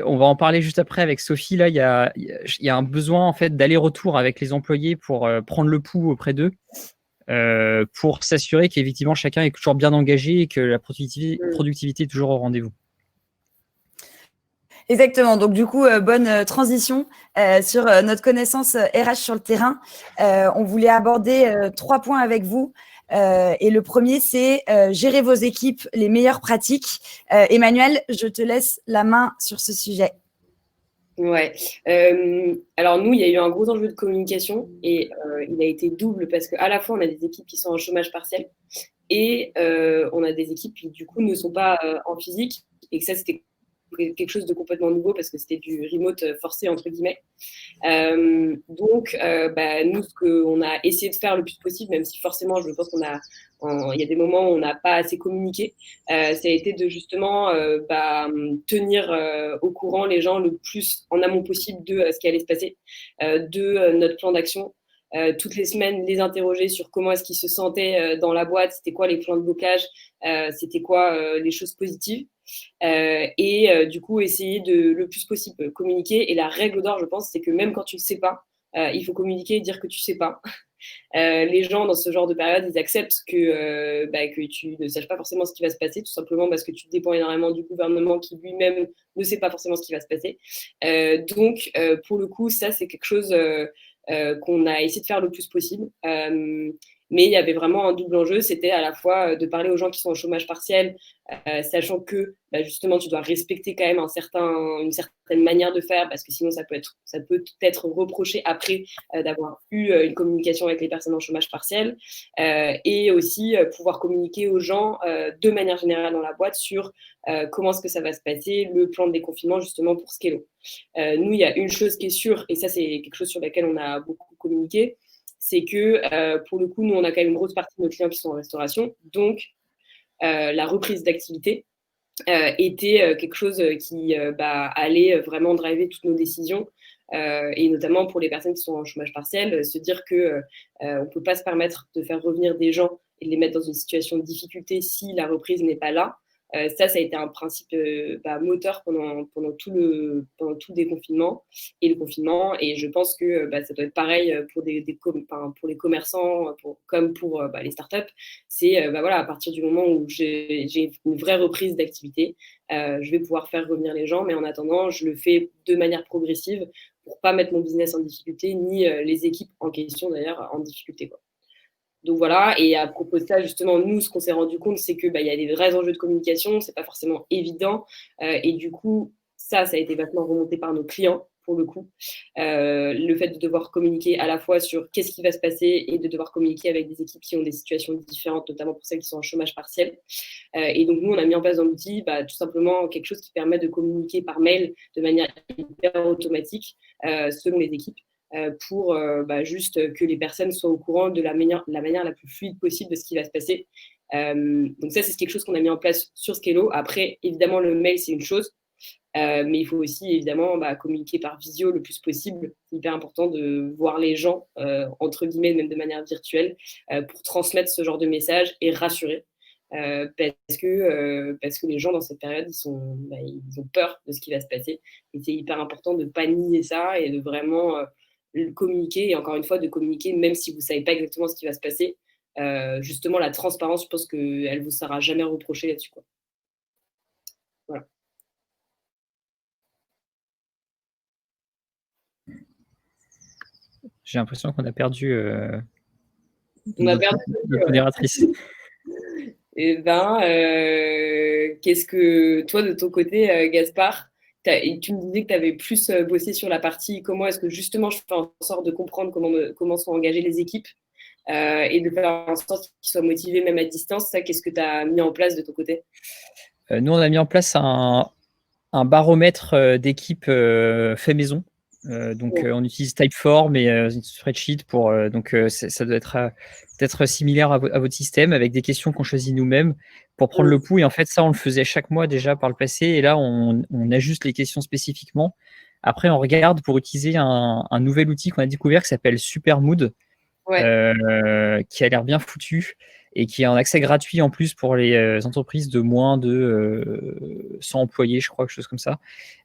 on va en parler juste après avec Sophie. Là, il y a un besoin en fait d'aller-retour avec les employés pour prendre le pouls auprès d'eux, pour s'assurer qu'effectivement chacun est toujours bien engagé et que la productivité est toujours au rendez-vous. Exactement. Donc, du coup, bonne transition sur notre connaissance RH sur le terrain. On voulait aborder 3 points avec vous. Et le premier, c'est gérer vos équipes, les meilleures pratiques. Emmanuel, je te laisse la main sur ce sujet. Ouais. Alors nous, il y a eu un gros enjeu de communication et il a été double parce qu'à la fois, on a des équipes qui sont en chômage partiel et on a des équipes qui, du coup, ne sont pas en physique et que ça, c'était quelque chose de complètement nouveau parce que c'était du remote forcé, entre guillemets. Donc, nous, ce qu'on a essayé de faire le plus possible, même si forcément, je pense il y a des moments où on n'a pas assez communiqué, ça a été de justement tenir au courant les gens le plus en amont possible de ce qui allait se passer, de notre plan d'action. Toutes les semaines, les interroger sur comment est-ce qu'ils se sentaient dans la boîte, c'était quoi les points de blocage, c'était quoi les choses positives. Du coup, essayer de le plus possible communiquer. Et la règle d'or, je pense, c'est que même quand tu ne sais pas, il faut communiquer et dire que tu ne sais pas. Les gens, dans ce genre de période, ils acceptent que tu ne saches pas forcément ce qui va se passer, tout simplement parce que tu dépends énormément du gouvernement qui lui-même ne sait pas forcément ce qui va se passer. Pour le coup, ça, c'est quelque chose qu'on a essayé de faire le plus possible. Mais il y avait vraiment un double enjeu, c'était à la fois de parler aux gens qui sont au chômage partiel, sachant que justement tu dois respecter quand même une certaine manière de faire, parce que sinon ça peut être reproché après d'avoir eu une communication avec les personnes en chômage partiel, et aussi pouvoir communiquer aux gens de manière générale dans la boîte sur comment est-ce que ça va se passer, le plan de déconfinement justement pour Skello. Nous, il y a une chose qui est sûre, et ça c'est quelque chose sur laquelle on a beaucoup communiqué, c'est que pour le coup, nous, on a quand même une grosse partie de nos clients qui sont en restauration. Donc, la reprise d'activité était quelque chose qui allait vraiment driver toutes nos décisions. Et notamment pour les personnes qui sont en chômage partiel, se dire qu'on ne peut pas se permettre de faire revenir des gens et de les mettre dans une situation de difficulté si la reprise n'est pas là. Ça a été un principe moteur pendant tout le déconfinement et le confinement. Et je pense que ça doit être pareil pour pour les commerçants comme pour les startups. C'est à partir du moment où j'ai une vraie reprise d'activité, je vais pouvoir faire revenir les gens. Mais en attendant, je le fais de manière progressive pour pas mettre mon business en difficulté, ni les équipes en question d'ailleurs en difficulté, quoi. Donc voilà, et à propos de ça, justement, nous, ce qu'on s'est rendu compte, c'est que il y a des vrais enjeux de communication, c'est pas forcément évident, et du coup, ça a été vachement remonté par nos clients, pour le coup. Le fait de devoir communiquer à la fois sur qu'est-ce qui va se passer et de devoir communiquer avec des équipes qui ont des situations différentes, notamment pour celles qui sont en chômage partiel. Et donc, nous, on a mis en place dans l'outil tout simplement quelque chose qui permet de communiquer par mail de manière hyper automatique selon les équipes. Pour juste que les personnes soient au courant de la manière la plus fluide possible de ce qui va se passer. Donc ça, c'est quelque chose qu'on a mis en place sur Skello. Après, évidemment, le mail, c'est une chose, mais il faut aussi, évidemment, communiquer par visio le plus possible. C'est hyper important de voir les gens, entre guillemets, même de manière virtuelle, pour transmettre ce genre de message et rassurer. Parce que les gens, dans cette période, ils ont peur de ce qui va se passer. Et c'est hyper important de ne pas nier ça et de vraiment communiquer, et encore une fois, de communiquer même si vous ne savez pas exactement ce qui va se passer. Justement, la transparence, je pense qu'elle ne vous sera jamais reprochée là-dessus, quoi. Voilà. J'ai l'impression qu'on a perdu notre modératrice. Et qu'est-ce que toi, de ton côté, Gaspard, tu me disais que tu avais plus bossé sur la partie comment est-ce que justement je fais en sorte de comprendre comment sont engagées les équipes et de faire en sorte qu'ils soient motivés même à distance. Ça, qu'est-ce que tu as mis en place de ton côté? Nous, on a mis en place un baromètre d'équipe fait maison. On utilise Typeform et une spreadsheet pour. Ça doit être peut-être similaire à votre système avec des questions qu'on choisit nous-mêmes pour prendre le pouls. Et en fait, ça, on le faisait chaque mois déjà par le passé. Et là, on ajuste les questions spécifiquement. Après, on regarde pour utiliser un nouvel outil qu'on a découvert qui s'appelle Supermood, qui a l'air bien foutu et qui est en accès gratuit en plus pour les entreprises de moins de 100 employés, je crois, quelque chose comme ça,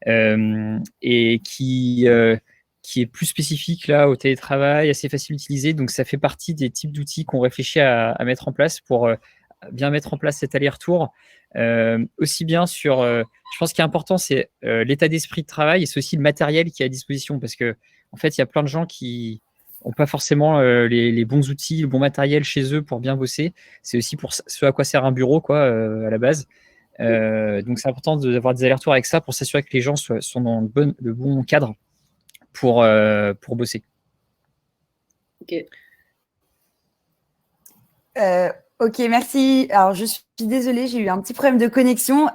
et qui est plus spécifique là au télétravail, assez facile d'utiliser. Donc ça fait partie des types d'outils qu'on réfléchit à mettre en place pour bien mettre en place cet aller-retour. Aussi bien sur, je pense qu'il est important, c'est l'état d'esprit de travail et c'est aussi le matériel qui est à disposition, parce que en fait, il y a plein de gens qui n'ont pas forcément les bons outils, le bon matériel chez eux pour bien bosser. C'est aussi pour ce à quoi sert un bureau, quoi, à la base. Donc c'est important d'avoir des allers-retours avec ça pour s'assurer que les gens sont dans le bon cadre pour bosser. Ok. Ok, merci. Alors, je suis désolée, j'ai eu un petit problème de connexion.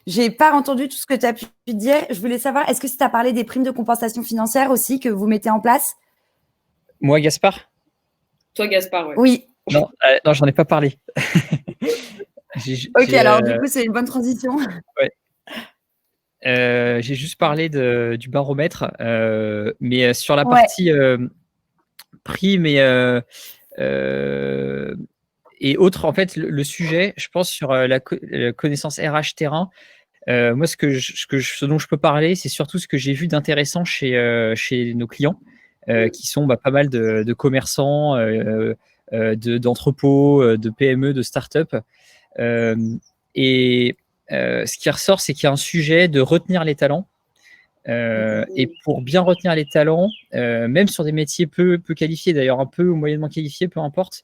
J'ai pas entendu tout ce que tu as pu dire. Je voulais savoir, est-ce que tu as parlé des primes de compensation financière aussi que vous mettez en place? Moi, Gaspard? Toi, Gaspard, ouais. Oui. Non, non, j'en ai pas parlé. Ok, alors du coup, c'est une bonne transition. Ouais. J'ai juste parlé du baromètre, mais sur la Ouais. partie prime et autres, en fait, le sujet, je pense, sur la connaissance RH terrain, moi, ce dont je peux parler, c'est surtout ce que j'ai vu d'intéressant chez nos clients, qui sont pas mal de commerçants, d'entrepôts, de PME, de start-up. Et ce qui ressort, c'est qu'il y a un sujet de retenir les talents. Et pour bien retenir les talents, même sur des métiers peu qualifiés, d'ailleurs un peu ou moyennement qualifiés, peu importe,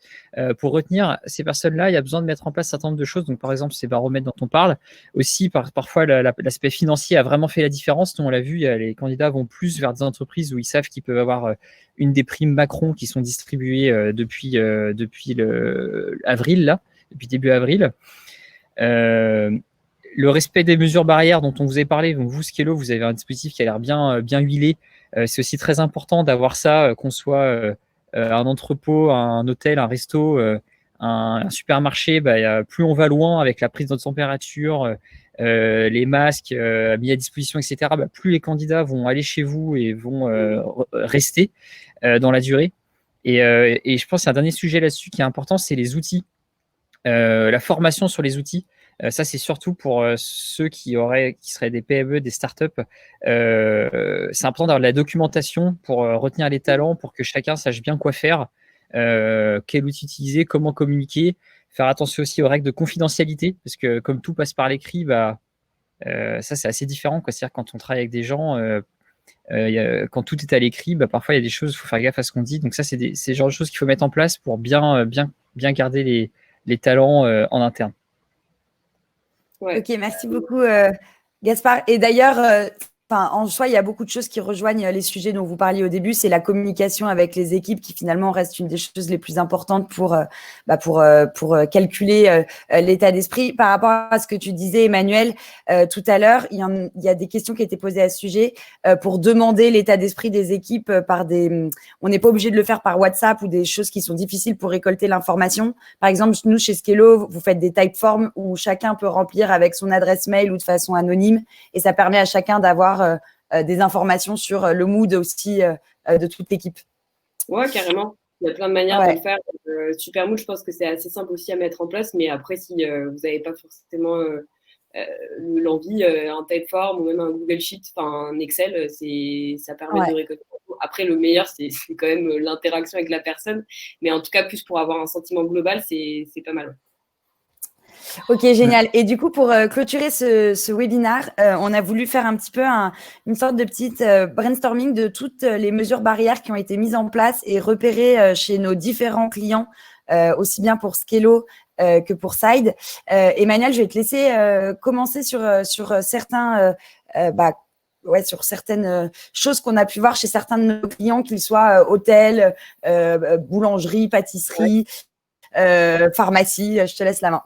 pour retenir ces personnes-là, il y a besoin de mettre en place un certain nombre de choses. Donc, par exemple, ces baromètres dont on parle. Aussi, parfois, l'aspect financier a vraiment fait la différence. Nous, on l'a vu, les candidats vont plus vers des entreprises où ils savent qu'ils peuvent avoir une des primes Macron qui sont distribuées depuis avril, là, depuis début avril. Le respect des mesures barrières dont on vous a parlé, donc vous, Skello, vous avez un dispositif qui a l'air bien huilé. C'est aussi très important d'avoir ça, qu'on soit un entrepôt, un hôtel, un resto, un supermarché. Plus on va loin avec la prise de température, les masques mis à disposition, etc., plus les candidats vont aller chez vous et vont rester dans la durée. Et je pense qu'un dernier sujet là-dessus qui est important, c'est les outils. La formation sur les outils. Ça, c'est surtout pour ceux qui seraient des PME, des startups. C'est important d'avoir de la documentation pour retenir les talents, pour que chacun sache bien quoi faire, quel outil utiliser, comment communiquer. Faire attention aussi aux règles de confidentialité, parce que comme tout passe par l'écrit, ça, c'est assez différent. C'est-à-dire quand on travaille avec des gens, quand tout est à l'écrit, parfois, il y a des choses, il faut faire gaffe à ce qu'on dit. Donc ça, c'est le genre de choses qu'il faut mettre en place pour bien garder les talents en interne. Ouais. Ok, merci beaucoup, Gaspard. Et d'ailleurs, en soi, il y a beaucoup de choses qui rejoignent les sujets dont vous parliez au début. C'est la communication avec les équipes qui finalement reste une des choses les plus importantes pour calculer l'état d'esprit. Par rapport à ce que tu disais, Emmanuel, tout à l'heure, il y a des questions qui étaient posées à ce sujet pour demander l'état d'esprit des équipes on n'est pas obligé de le faire par WhatsApp ou des choses qui sont difficiles pour récolter l'information. Par exemple, nous, chez Skello, vous faites des typeforms où chacun peut remplir avec son adresse mail ou de façon anonyme et ça permet à chacun d'avoir des informations sur le mood aussi de toute l'équipe. Ouais, carrément. Il y a plein de manières de le faire. Supermood, je pense que c'est assez simple aussi à mettre en place, mais après, si vous n'avez pas forcément l'envie, un Typeform ou même un Google Sheet, enfin un Excel, ça permet de récolter. Après, le meilleur, c'est quand même l'interaction avec la personne, mais en tout cas, plus pour avoir un sentiment global, c'est pas mal. Ok, génial. Et du coup, pour clôturer ce webinaire, on a voulu faire un petit peu une sorte de petite brainstorming de toutes les mesures barrières qui ont été mises en place et repérées chez nos différents clients, aussi bien pour Skello que pour Side. Emmanuel, je vais te laisser commencer sur certains sur certaines choses qu'on a pu voir chez certains de nos clients, qu'ils soient hôtels, boulangerie, pâtisserie, pharmacie. Je te laisse la main.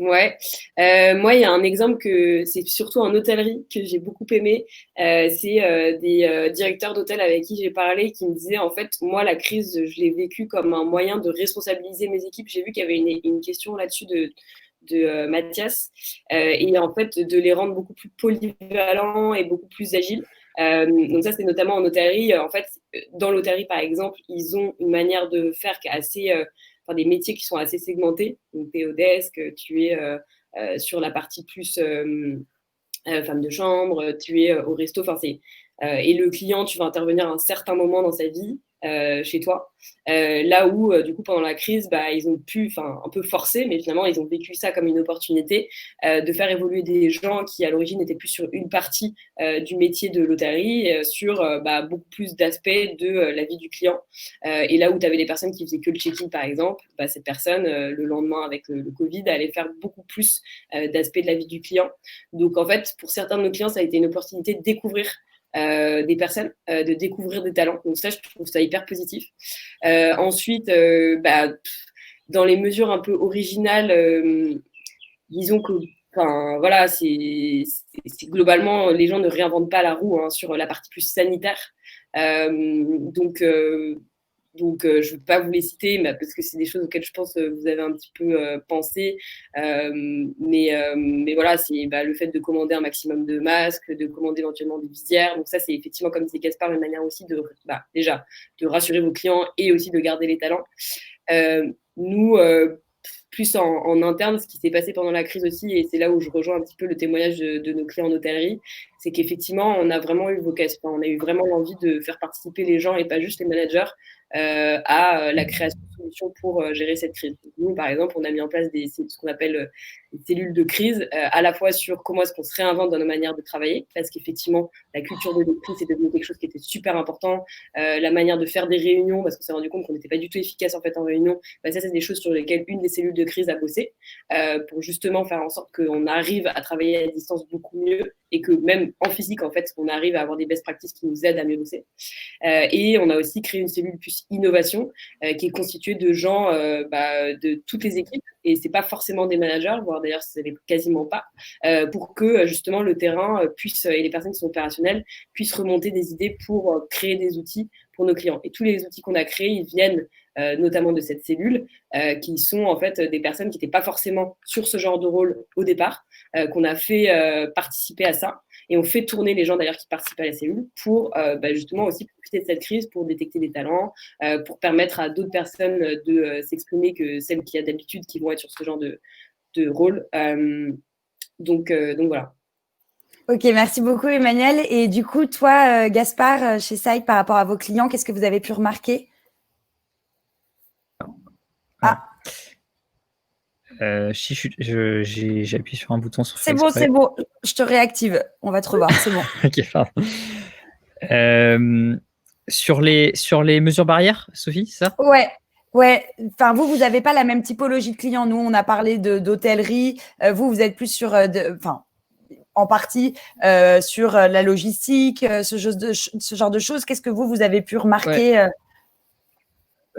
Ouais, moi il y a un exemple que c'est surtout en hôtellerie que j'ai beaucoup aimé. C'est des directeurs d'hôtel avec qui j'ai parlé qui me disaient en fait moi la crise je l'ai vécue comme un moyen de responsabiliser mes équipes. J'ai vu qu'il y avait une question là-dessus de Mathias et en fait de les rendre beaucoup plus polyvalents et beaucoup plus agiles. Donc ça c'est notamment en hôtellerie. En fait dans l'hôtellerie par exemple ils ont une manière de faire qui est assez des métiers qui sont assez segmentés. Donc, tu es au desk, tu es sur la partie plus femme de chambre, tu es au resto. Et le client, tu vas intervenir à un certain moment dans sa vie chez toi. Là où, du coup, pendant la crise, ils ont pu, un peu forcer, mais finalement, ils ont vécu ça comme une opportunité de faire évoluer des gens qui, à l'origine, étaient plus sur une partie du métier de l'hôtellerie, sur beaucoup plus d'aspects de la vie du client. Et là où tu avais des personnes qui faisaient que le check-in, par exemple, cette personne, le lendemain, avec le Covid, allait faire beaucoup plus d'aspects de la vie du client. Donc, en fait, pour certains de nos clients, ça a été une opportunité de découvrir des personnes, de découvrir des talents. Donc ça, je trouve ça hyper positif. Ensuite, dans les mesures un peu originales, disons que, enfin, voilà, c'est globalement, les gens ne réinventent pas la roue hein, sur la partie plus sanitaire. Je ne vais pas vous les citer parce que c'est des choses auxquelles je pense que vous avez un petit peu pensé. Mais voilà, c'est le fait de commander un maximum de masques, de commander éventuellement des visières. Donc ça, c'est effectivement, comme disait Gaspard, une manière aussi déjà de rassurer vos clients et aussi de garder les talents. Nous, plus en interne, ce qui s'est passé pendant la crise aussi, et c'est là où je rejoins un petit peu le témoignage de nos clients en hôtellerie, c'est qu'effectivement, on a vraiment eu on a eu vraiment l'envie de faire participer les gens et pas juste les managers à la création de solutions pour gérer cette crise. Nous, par exemple, on a mis en place ce qu'on appelle des cellules de crise, à la fois sur comment est-ce qu'on se réinvente dans nos manières de travailler, parce qu'effectivement, la culture de l'esprit, c'est devenu quelque chose qui était super important, la manière de faire des réunions, parce qu'on s'est rendu compte qu'on n'était pas du tout efficace en fait en réunion. Ça, c'est des choses sur lesquelles une des cellules de crise a bossé, pour justement faire en sorte qu'on arrive à travailler à distance beaucoup mieux et que même en physique, en fait, on arrive à avoir des best practices qui nous aident à mieux bosser. Et on a aussi créé une cellule plus innovation qui est constituée de gens de toutes les équipes, et c'est pas forcément des managers, voire d'ailleurs c'est quasiment pas, pour que justement le terrain puisse, et les personnes qui sont opérationnelles puissent remonter des idées pour créer des outils pour nos clients. Et tous les outils qu'on a créés, ils viennent notamment de cette cellule, qui sont en fait des personnes qui n'étaient pas forcément sur ce genre de rôle au départ, qu'on a fait participer à ça. Et on fait tourner les gens d'ailleurs qui participent à la cellule pour justement aussi profiter de cette crise pour détecter des talents, pour permettre à d'autres personnes de s'exprimer que celles qui a d'habitude qui vont être sur ce genre de rôle. Donc voilà. Ok, merci beaucoup Emmanuel. Et du coup, toi, Gaspard, chez Side, par rapport à vos clients, qu'est-ce que vous avez pu remarquer? Si j'ai appuyé sur un bouton sur C'est bon, c'est bon. Je te réactive. On va te revoir. C'est bon. Ok, pardon. Sur les mesures barrières, Sophie, c'est ça? Ouais. Enfin, vous n'avez pas la même typologie de clients. Nous, on a parlé d'hôtellerie. Vous êtes plus sur, en partie sur la logistique, ce genre de choses. Qu'est-ce que vous avez pu remarquer?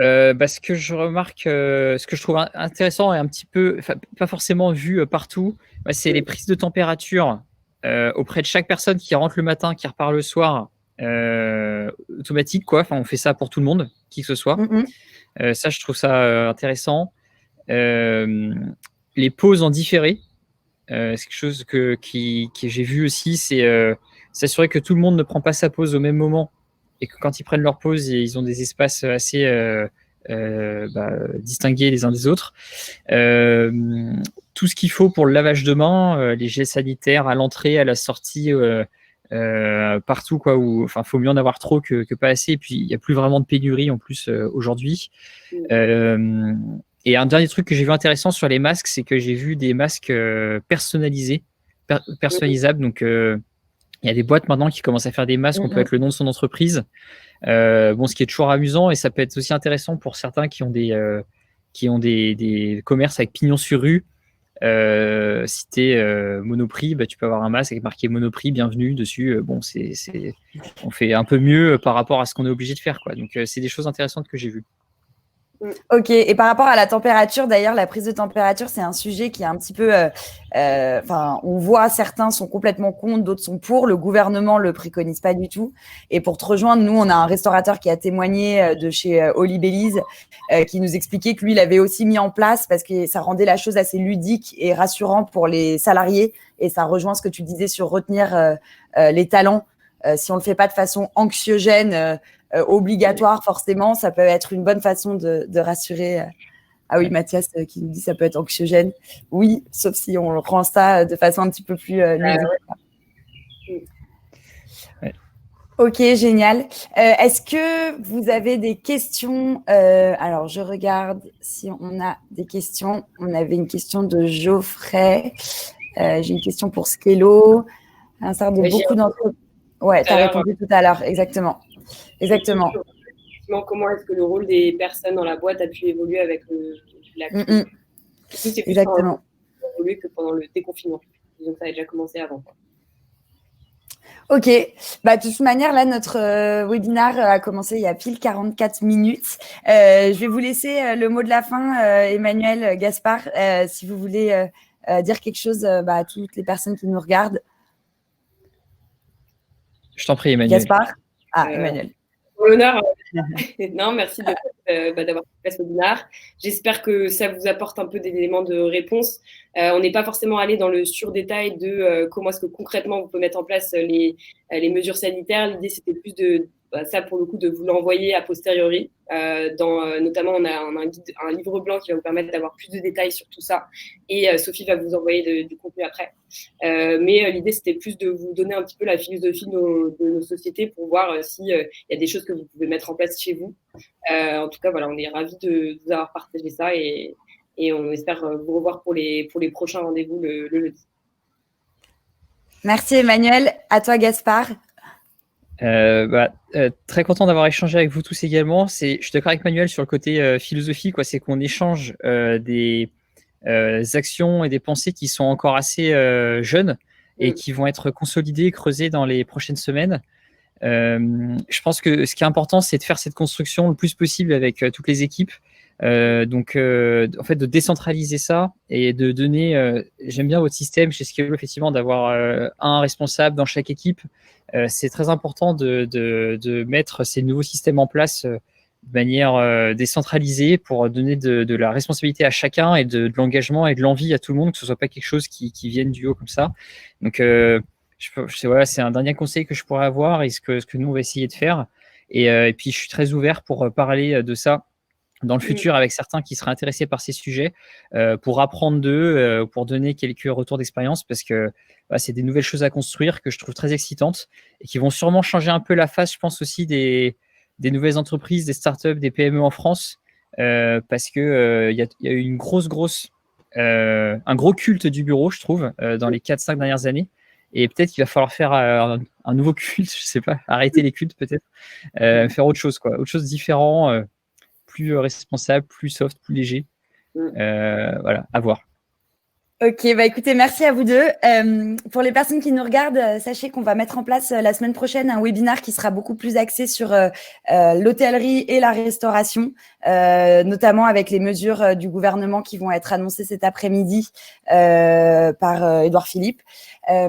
Ce que je remarque, ce que je trouve intéressant et un petit peu, pas forcément vu partout, c'est les prises de température auprès de chaque personne qui rentre le matin, qui repart le soir, automatique, quoi. Enfin, on fait ça pour tout le monde, qui que ce soit. Ça, je trouve ça intéressant. Les pauses en différé, c'est quelque chose que j'ai vu aussi, c'est s'assurer que tout le monde ne prend pas sa pause au même moment et que quand ils prennent leur pause, ils ont des espaces assez distingués les uns des autres. Tout ce qu'il faut pour le lavage de mains, les gels sanitaires à l'entrée, à la sortie, partout, quoi. Enfin, faut mieux en avoir trop que pas assez. Et puis, il n'y a plus vraiment de pénurie en plus aujourd'hui. Et un dernier truc que j'ai vu intéressant sur les masques, c'est que j'ai vu des masques personnalisables. Donc, il y a des boîtes maintenant qui commencent à faire des masques. On peut mettre le nom de son entreprise. Ce qui est toujours amusant, et ça peut être aussi intéressant pour certains qui ont des commerces avec pignon sur rue. Si tu es Monoprix, tu peux avoir un masque avec marqué Monoprix, bienvenue dessus. On fait un peu mieux par rapport à ce qu'on est obligé de faire, quoi. Donc, c'est des choses intéressantes que j'ai vues. Ok, et par rapport à la température, d'ailleurs, la prise de température, c'est un sujet qui est un petit peu... on voit certains sont complètement contre, d'autres sont pour. Le gouvernement le préconise pas du tout. Et pour te rejoindre, nous, on a un restaurateur qui a témoigné de chez Oli Belize, qui nous expliquait que lui, il avait aussi mis en place parce que ça rendait la chose assez ludique et rassurant pour les salariés. Et ça rejoint ce que tu disais sur retenir les talents. Si on le fait pas de façon anxiogène, obligatoire, forcément, ça peut être une bonne façon de rassurer. Ah oui, Mathias qui nous dit ça peut être anxiogène. Oui, sauf si on prend ça de façon un petit peu plus ludique. Ok, génial. Est-ce que vous avez des questions? Alors, je regarde si on a des questions. On avait une question de Geoffrey. J'ai une question pour Skello. Un certain de beaucoup d'entre... Ouais, tu as répondu tout à l'heure, exactement. Exactement. Comment est-ce que le rôle des personnes dans la boîte a pu évoluer avec la crise? C'est plus évolué que pendant le déconfinement. Donc, ça a déjà commencé avant. Ok, de toute manière, là, notre webinaire a commencé il y a pile 44 minutes. Je vais vous laisser le mot de la fin, Emmanuel, Gaspard, si vous voulez dire quelque chose à toutes les personnes qui nous regardent. Je t'en prie, Emmanuel. Gaspard. Emmanuel. Pour l'honneur. Non, merci d'avoir fait ce webinaire. J'espère que ça vous apporte un peu d'éléments de réponse. On n'est pas forcément allé dans le surdétail de comment est-ce que concrètement vous pouvez mettre en place les mesures sanitaires. L'idée, c'était plus de ça, pour le coup, de vous l'envoyer a posteriori. Notamment, on a un livre blanc qui va vous permettre d'avoir plus de détails sur tout ça. Et Sophie va vous envoyer du contenu après. Mais l'idée, c'était plus de vous donner un petit peu la philosophie de nos sociétés pour voir s'il y a des choses que vous pouvez mettre en place chez vous. En tout cas, voilà, on est ravis de vous avoir partagé ça et on espère vous revoir pour les prochains rendez-vous le jeudi. Merci Emmanuel. À toi Gaspard. Très content d'avoir échangé avec vous tous également. Je suis d'accord avec Manuel sur le côté philosophie, c'est qu'on échange des actions et des pensées qui sont encore assez jeunes et qui vont être consolidées, creusées dans les prochaines semaines. Je pense que ce qui est important, c'est de faire cette construction le plus possible avec toutes les équipes. En fait, de décentraliser ça et de donner. J'aime bien votre système chez Scaleo, effectivement, d'avoir un responsable dans chaque équipe. C'est très important de mettre ces nouveaux systèmes en place de manière décentralisée pour donner de la responsabilité à chacun et de l'engagement et de l'envie à tout le monde, que ce soit pas quelque chose qui vienne du haut comme ça. Donc, c'est un dernier conseil que je pourrais avoir et ce que nous, on va essayer de faire. Et puis, je suis très ouvert pour parler de ça dans le futur avec certains qui seraient intéressés par ces sujets pour apprendre d'eux, pour donner quelques retours d'expérience parce que c'est des nouvelles choses à construire que je trouve très excitantes et qui vont sûrement changer un peu la face, je pense aussi, des nouvelles entreprises, des startups, des PME en France parce que y a eu un gros culte du bureau, je trouve, dans les 4-5 dernières années. Et peut-être qu'il va falloir faire un nouveau culte, je sais pas, arrêter les cultes peut-être, faire autre chose, autre chose différent, plus responsable, plus soft, plus léger. Voilà, à voir. Ok, écoutez, merci à vous deux. Pour les personnes qui nous regardent, sachez qu'on va mettre en place la semaine prochaine un webinaire qui sera beaucoup plus axé sur l'hôtellerie et la restauration, notamment avec les mesures du gouvernement qui vont être annoncées cet après-midi par Édouard Philippe.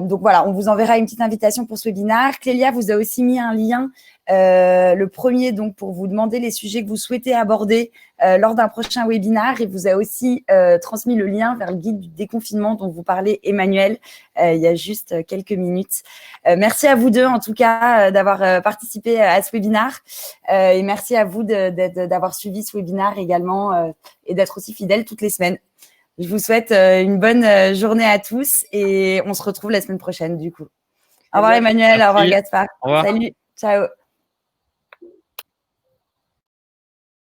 Donc voilà, on vous enverra une petite invitation pour ce webinaire. Clélia vous a aussi mis un lien, le premier donc pour vous demander les sujets que vous souhaitez aborder lors d'un prochain webinaire, et vous a aussi transmis le lien vers le guide du déconfinement dont vous parlez, Emmanuel, il y a juste quelques minutes. Merci à vous deux en tout cas d'avoir participé à ce webinaire et merci à vous d'avoir suivi ce webinaire également et d'être aussi fidèles toutes les semaines. Je vous souhaite une bonne journée à tous et on se retrouve la semaine prochaine du coup. Au revoir Emmanuel, au revoir Gaspard. Au revoir. Salut, ciao.